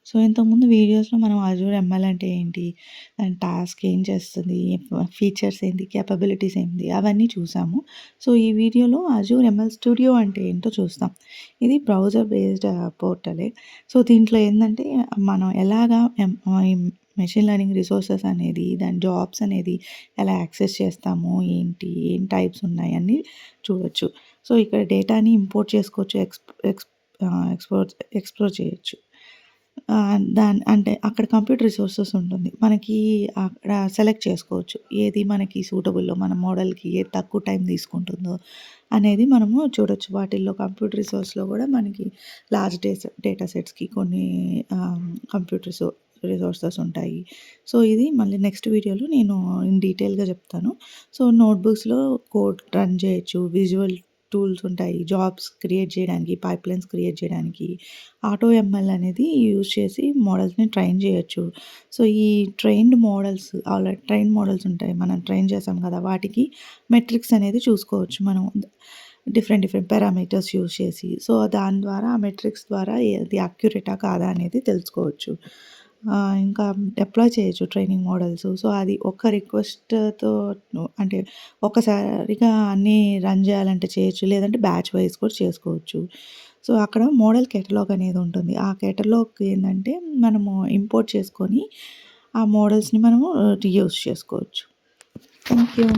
So, ఇంతకుముందు వీడియోస్‌లో మనం అజూర్ ఎంఎల్ అంటే ఏంటి? దాని టాస్క్ ఏం చేస్తది? ఫీచర్స్ ఏంటి? కేపబిలిటీస్ ఏంటి? అవన్నీ చూసాము. సో, ఈ వీడియోలో అజూర్ ఎంఎల్ స్టూడియో అంటే ఏంటో చూస్తాం. ఇది బ్రౌజర్ బేస్డ్ పోర్టలే. సో, దీంట్లో ఏందంటే మనం ఎలాగా ఈ మెషిన్ లెర్నింగ్ రిసోర్సెస్ అనేది, దాని జాబ్స్ అనేది ఎలా యాక్సెస్ చేస్తాము? ఏంటి? ఏం టైప్స్ ఉన్నాయి? అన్నీ చూడొచ్చు. సో, ఇక్కడ డేటాని ఇంపోర్ట్ చేసుకోవచ్చు. ఎక్స్‌ప్లోర్ చేయొచ్చు. అంటే అక్కడ కంప్యూటర్ రిసోర్సెస్ ఉంటుంది. మనకి అక్కడ సెలెక్ట్ చేసుకోవచ్చు. ఏది మనకి సూటబుల్లో మన మోడల్‌కి ఏది తక్కువ టైం తీసుకుంటుందో అనేది మనము చూడొచ్చు. వాటిల్లో కంప్యూటర్ రిసోర్స్‌లో గూడా మనకి లార్జ్ డేటా సెట్స్‌కి కొన్ని కంప్యూటర్ రిసోర్సెస్ ఉంటాయి. సో, ఇది మళ్ళీ నెక్స్ట్ వీడియోలో నేను ఇన్ డీటెయిల్‌గా చెప్తాను. సో, నోట్‌బుక్స్‌లో కోడ్ రన్ చేయొచ్చు. విజువల్ టూల్స్ ఉంటాయి. జాబ్స్ క్రియేట్ చేయడానికి, పైప్‌లైన్స్ క్రియేట్ చేయడానికి ఆటో ఎంఎల్ అనేది యూజ్ చేసి మోడల్స్‌ని ట్రైన్ చేయొచ్చు. సో, ఈ ట్రైన్డ్ మోడల్స్ ఉంటాయి. మనం ట్రైన్ చేసాం కదా! వాటికి మెట్రిక్స్ అనేది చూసుకోవచ్చు మనం. డిఫరెంట్ పారామీటర్స్ యూజ్ చేసి. సో, దాని ద్వారా ఆ మెట్రిక్స్ ద్వారా ఏది అక్యురేటా కాదా అనేది తెలుసుకోవచ్చు. ఇంకా డిప్లాయ్ చేయొచ్చు ట్రైనింగ్ మోడల్స్. సో, అది ఒక రిక్వెస్ట్‌తో అంటే ఒక్కసారిగా అన్నీ రన్ చేయాలంటే చేయొచ్చు. లేదంటే బ్యాచ్ వైస్ కూడా చేసుకోవచ్చు. సో, అక్కడ మోడల్ కేటలాగ్ అనేది ఉంటుంది. ఆ కేటలాగ్ ఏందంటే మనము ఇంపోర్ట్ చేసుకొని ఆ మోడల్స్‌ని మనము రీయూజ్ చేసుకోవచ్చు. Thank you.